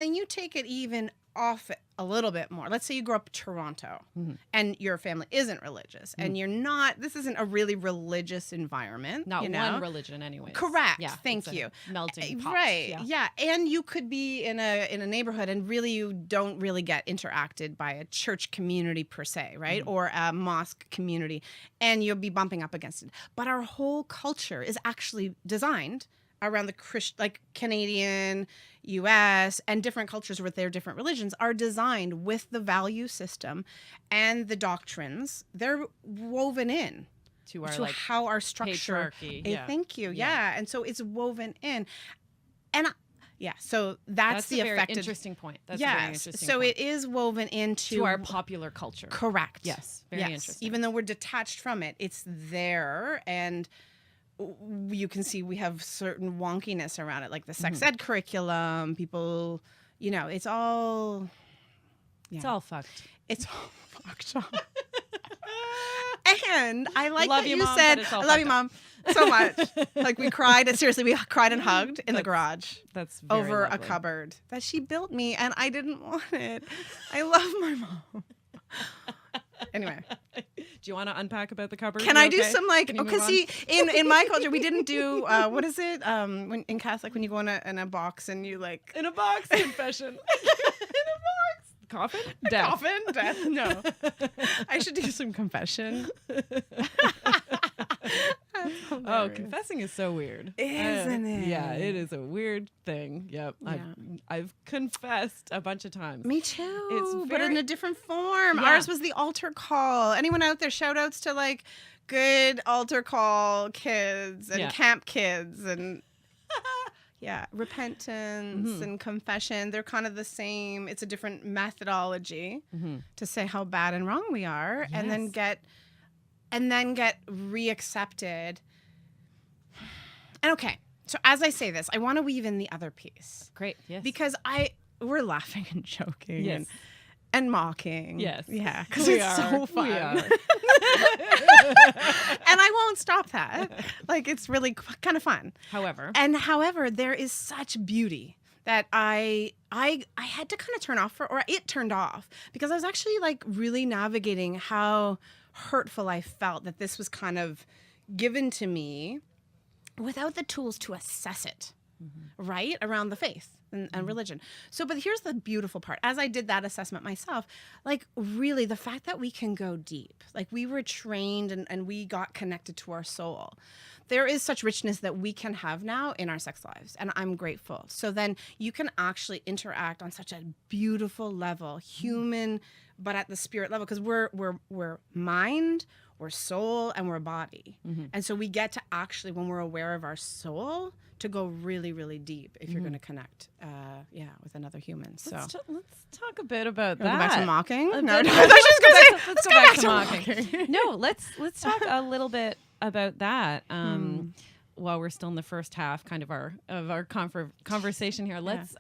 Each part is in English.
then you take it even off it a little bit more. Let's say you grew up in Toronto and your family isn't religious and this isn't a really religious environment. Not you know? one religion anyways. Correct. Yeah, Thank you. Melting pot. Right. Yeah. And you could be in a neighborhood and really you don't really get interacted by a church community per se, right? Or a mosque community, and you'll be bumping up against it. But our whole culture is actually designed around the like Canadian, US, and different cultures with their different religions are designed with the value system and the doctrines. They're woven in to our how our structure. Patriarchy. Thank you. Yeah. And so it's woven in. And so that's the a very affected. interesting point. That's a very interesting so point. It is woven into our popular culture. Correct. Yes. Very interesting. Even though we're detached from it, it's there, and you can see we have certain wonkiness around it, like the sex ed curriculum. People, it's all. Yeah. It's all fucked. It's all fucked up. And I like love that you, you Mom, said, I love you, Mom, so much. Like we cried, seriously, we cried and hugged in the garage. That's very over lovely. a cupboard that she built me, and I didn't want it. I love my mom. Anyway. Do you want to unpack about the cupboard? Can I do some because see, in my culture, we didn't do, what is it? When in Catholic, when you go in a box and you like. In a box confession. In a box. Coffin? Death. Coffin? Death? No. I should do some confession. Oh, confessing is so weird. Isn't it? Yeah, it is a weird thing. Yep. Yeah. I've confessed a bunch of times. Me too. It's but in a different form. Yeah. Ours was the altar call. Anyone out there, shout outs to like good altar call kids and camp kids and repentance and confession. They're kind of the same. It's a different methodology to say how bad and wrong we are, and then get reaccepted. And okay, so as I say this, I want to weave in the other piece. Great. Yes. Because we're laughing and joking and mocking. Yes. Yeah, because it's so fun. We are. And I won't stop that. Like, it's really kind of fun. However, there is such beauty that I had to kind of turn off or it turned off, because I was actually like really navigating how hurtful I felt that this was kind of given to me without the tools to assess it, right? Around the faith and religion. So, but here's the beautiful part. As I did that assessment myself, like really the fact that we can go deep, like we were trained and we got connected to our soul. There is such richness that we can have now in our sex lives, and I'm grateful. So then you can actually interact on such a beautiful level, human, but at the spirit level, because we're mind, we're soul, and we're body. And so we get to actually, when we're aware of our soul, to go really, really deep if you're going to connect, with another human. So let's talk a bit about that. Go back to mocking? No, let's go back to mocking. No, let's talk a little bit about that. While we're still in the first half, kind of our conversation here, let's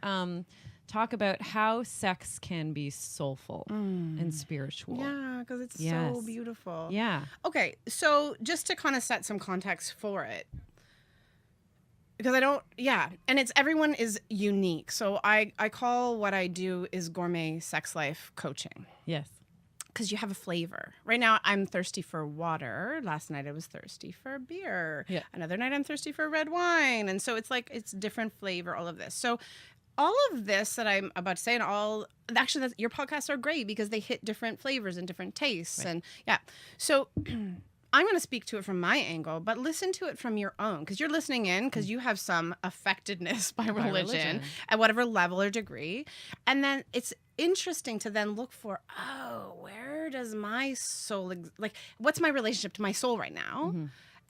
talk about how sex can be soulful and spiritual. Yeah, because it's so beautiful. Yeah. Okay, so just to kind of set some context for it, because and everyone is unique. So I call what I do is gourmet sex life coaching. Yes. Because you have a flavor. Right now, I'm thirsty for water. Last night, I was thirsty for beer. Yeah. Another night, I'm thirsty for red wine. And so it's like, it's different flavor, all of this. So all of this that I'm about to say, and actually, your podcasts are great because they hit different flavors and different tastes. Right. And so I'm going to speak to it from my angle, but listen to it from your own, because you're listening in because you have some affectedness by religion at whatever level or degree. And then it's interesting to then look for, where does my soul, what's my relationship to my soul right now?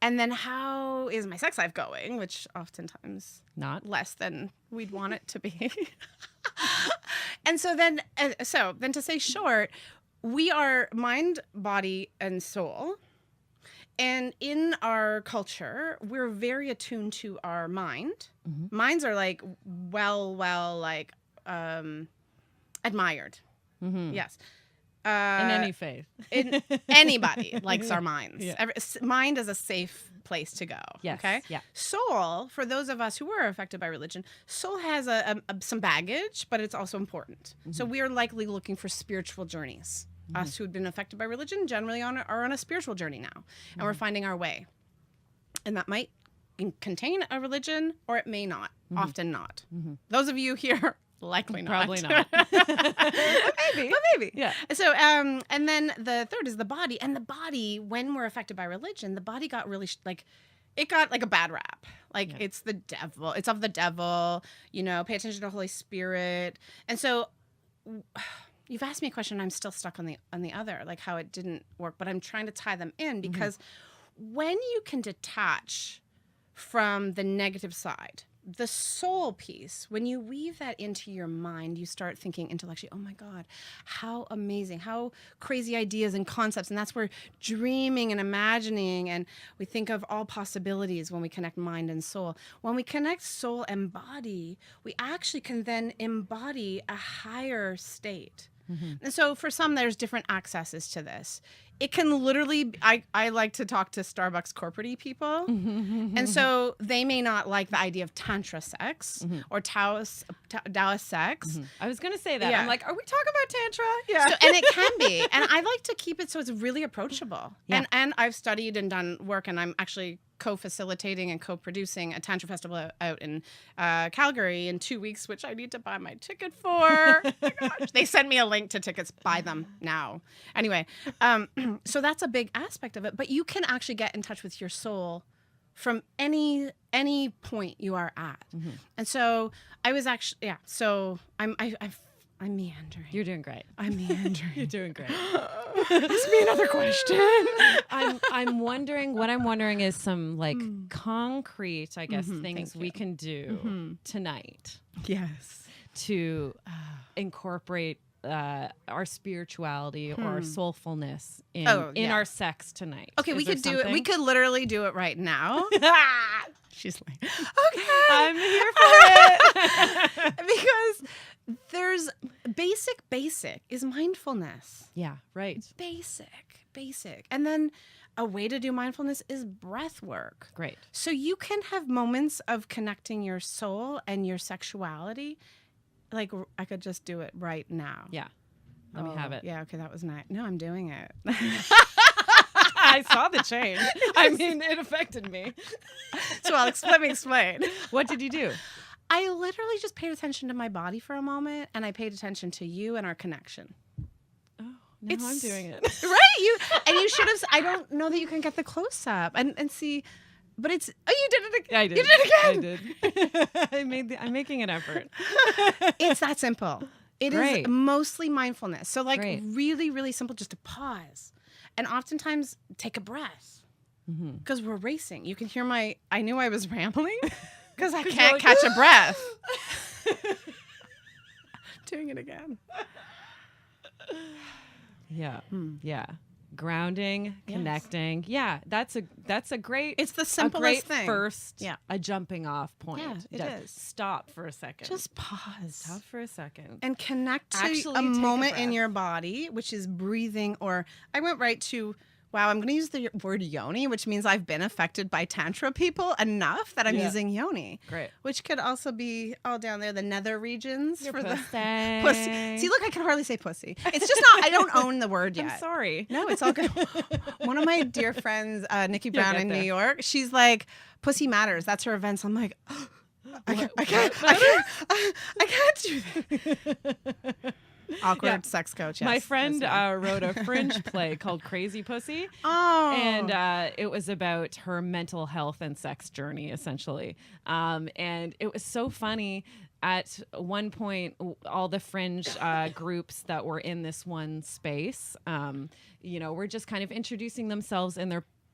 And then how is my sex life going, which oftentimes not less than we'd want it to be. And so then to say short, we are mind, body, and soul. And in our culture, we're very attuned to our mind. Minds are like, admired. Yes. any faith. Anybody likes our minds. Yeah. Mind is a safe place to go. Yes. Okay. Yeah. Soul, for those of us who were affected by religion, soul has some baggage, but it's also important. So we are likely looking for spiritual journeys. Us who have been affected by religion generally are on a spiritual journey now, and we're finding our way. And that might contain a religion, or it may not. Often not. Those of you here. Likely not. Probably not. Maybe. But maybe. Yeah. So, and then the third is the body. And the body, when we're affected by religion, the body got really, it got like a bad rap. Like, it's the devil. It's of the devil. You know, pay attention to Holy Spirit. And so, you've asked me a question. I'm still stuck on the other, like how it didn't work. But I'm trying to tie them in because when you can detach from the negative side, the soul piece, when you weave that into your mind, you start thinking intellectually, oh my God, how amazing, how crazy ideas and concepts. And that's where dreaming and imagining, and we think of all possibilities when we connect mind and soul. When we connect soul and body, we actually can then embody a higher state. And so for some, there's different accesses to this. It can literally, I like to talk to Starbucks corporate-y people. And so they may not like the idea of Tantra sex or Taoist sex. I was going to say that. Yeah. I'm like, are we talking about Tantra? Yeah. So, and it can be. And I like to keep it so it's really approachable. Yeah. And I've studied and done work, and I'm actually co-facilitating and co-producing a Tantra festival out in Calgary in 2 weeks, which I need to buy my ticket for. Oh my gosh. They send me a link to tickets. Buy them now. Anyway, so that's a big aspect of it. But you can actually get in touch with your soul from any point you are at. And so I was actually, So I'm meandering. You're doing great. I'm meandering. You're doing great. Ask me another question. I'm wondering, what I'm wondering is some like concrete, I guess, things we can do tonight Yes. to incorporate our spirituality or our soulfulness in our sex tonight. Okay, we could do it. We could literally do it right now. She's like, okay, I'm here for it. because there's basic is mindfulness. Yeah, right. Basic. And then a way to do mindfulness is breath work. Great. So you can have moments of connecting your soul and your sexuality. Like, I could just do it right now. Yeah. Let me have it. Yeah, okay, that was nice. No, I'm doing it. I saw the change. I mean, it affected me. So let me explain. What did you do? I literally just paid attention to my body for a moment, and I paid attention to you and our connection. Oh, now I'm doing it. Right? You should have. I don't know that you can get the close up and see, but it's. Oh, you did it again. I did. You did it again. I'm making an effort. It's that simple. It Great. is mostly mindfulness. So Great. really, really simple, just to pause. And oftentimes take a breath because we're racing. You can hear I knew I was rambling because I can't catch a breath. Doing it again. Yeah. Yeah. Grounding, connecting. Yeah, that's a great. It's the simplest thing. First, Yeah. a jumping off point. Yeah, it is. Stop for a second. Just pause. Stop for a second. And connect to Actually a take a moment in breath. your body, which is breathing, or I went right to, wow, I'm going to use the word yoni, which means I've been affected by Tantra people enough that I'm using yoni. Great. Which could also be all down there, the nether regions. Your for pussy. the pussy. See, look, I can hardly say pussy. It's just not, I don't own the word yet. I'm sorry. No, it's all good. One of my dear friends, Nikki Brown get in there. New York, she's like, pussy matters. That's her event. So I'm like, I can't do that. Awkward sex coach. Yes. My friend wrote a fringe play called Crazy Pussy. Oh. And it was about her mental health and sex journey, essentially. And it was so funny. At one point, all the fringe groups that were in this one space, were just kind of introducing themselves in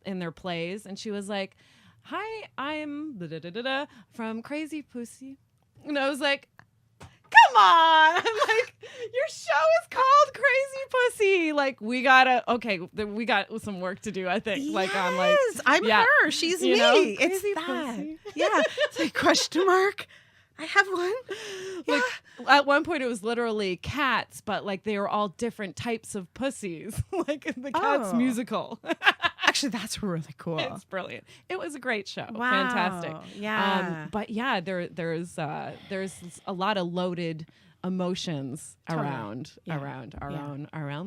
their plays. And she was like, "Hi, I'm from Crazy Pussy." And I was like, come on. I'm like, your show is called Crazy Pussy. Like, we got some work to do, I think. Yes, like, on like, I'm her. She's me. It's Crazy that. Pussy. Yeah. It's like question mark. I have one. Yeah. Like, At one point, it was literally cats, but like they were all different types of pussies, like in the Cats musical. Actually, that's really cool. It's brilliant. It was a great show. Wow. Fantastic. Yeah. But yeah, there's a lot of loaded emotions around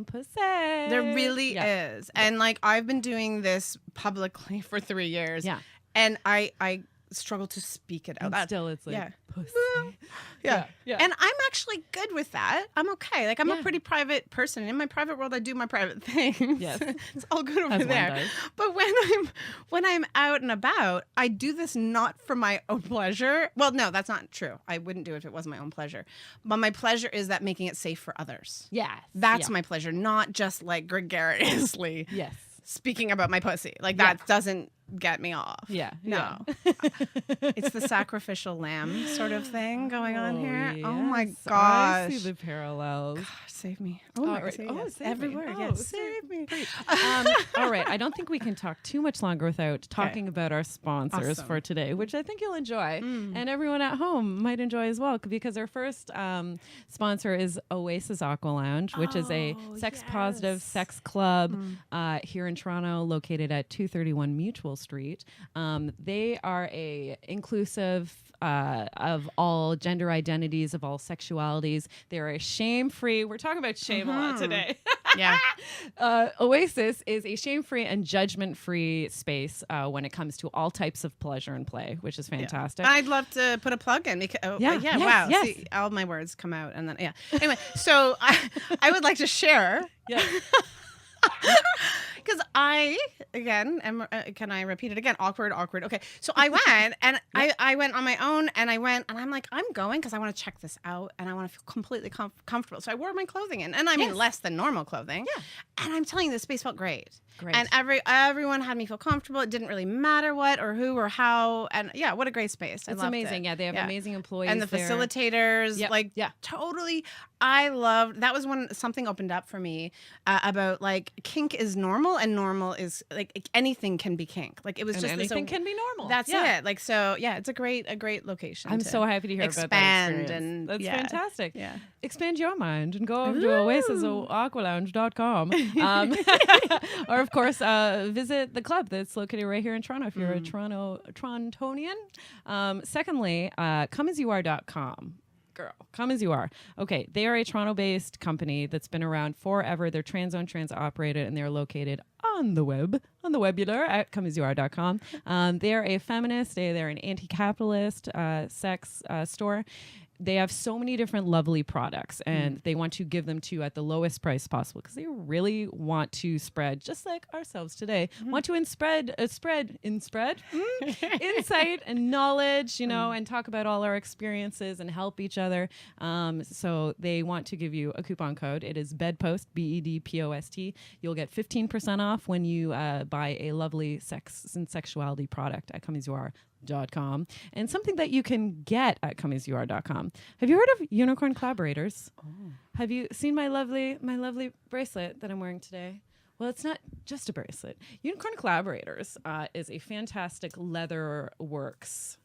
pussy. There really is. And like I've been doing this publicly for 3 years. Yeah. And I struggle to speak it out. And still it's like pussy. Yeah. Yeah. And I'm actually good with that. I'm okay. Like I'm a pretty private person. In my private world I do my private things. Yes. It's all good over As one there. does. But when I'm out and about, I do this not for my own pleasure. Well, no, that's not true. I wouldn't do it if it wasn't my own pleasure. But my pleasure is that making it safe for others. Yes. That's my pleasure, not just like gregariously Yes. speaking about my pussy. Like that doesn't get me off. Yeah. No. Yeah. It's the sacrificial lamb sort of thing going on here. Yes. Oh my I gosh. see the parallels. Gosh, save me. Oh my right. God. Oh, Yes. save Every me. word. Oh, Yes. save Save me. All right. I don't think we can talk too much longer without talking about our sponsors Awesome. for today, which I think you'll enjoy. And everyone at home might enjoy as well, because our first sponsor is Oasis Aqua Lounge, which is a sex positive sex club here in Toronto, located at 231 Mutual Street. They are a inclusive of all gender identities, of all sexualities. They're a shame-free. We're talking about shame a lot today. Yeah. Oasis is a shame-free and judgment-free space when it comes to all types of pleasure and play, which is fantastic. I'd love to put a plug in because Yes, wow. yes. See, all my words come out and then Anyway, so I would like to share. Yeah. Because I, again, can I repeat it again? Awkward. Okay. So I went and I went on my own and I'm like, I'm going because I want to check this out and I want to feel completely comfortable. So I wore my clothing in, and I mean less than normal clothing. Yeah. And I'm telling you, the space felt great. Great. And everyone had me feel comfortable. It didn't really matter what or who or how. And yeah, what a great space. It's amazing. Yeah, they have amazing employees and the there. facilitators, totally. I loved that was when something opened up for me about like kink is normal and normal is like anything can be kink. Like it was And just anything can be normal. That's it. Like so, yeah, it's a great location. I'm to so happy to hear about that experience. and That's yeah. fantastic. Yeah. Expand your mind and go over to oasisaqualounge.com. Or of course, visit the club that's located right here in Toronto if you're a Torontonian. Secondly, comeasyouare.com. Girl, come as you are. Okay, they are a Toronto-based company that's been around forever. They're trans-owned, trans-operated, and they're located on the webular at comeasyouare.com. They are a feminist. They're an anti-capitalist sex store. They have so many different lovely products, and they want to give them to you at the lowest price possible because they really want to spread, just like ourselves today, want to spread insight and knowledge, and talk about all our experiences and help each other. So they want to give you a coupon code. It is BEDPOST, BEDPOST. You'll get 15% off when you buy a lovely sex and sexuality product at comeasyouare.com. And something that you can get at comeasyouare.com. Have you heard of unicorn collaborators? Have you seen my lovely bracelet that I'm wearing today? Well, it's not just a bracelet. Unicorn Collaborators is a fantastic leather works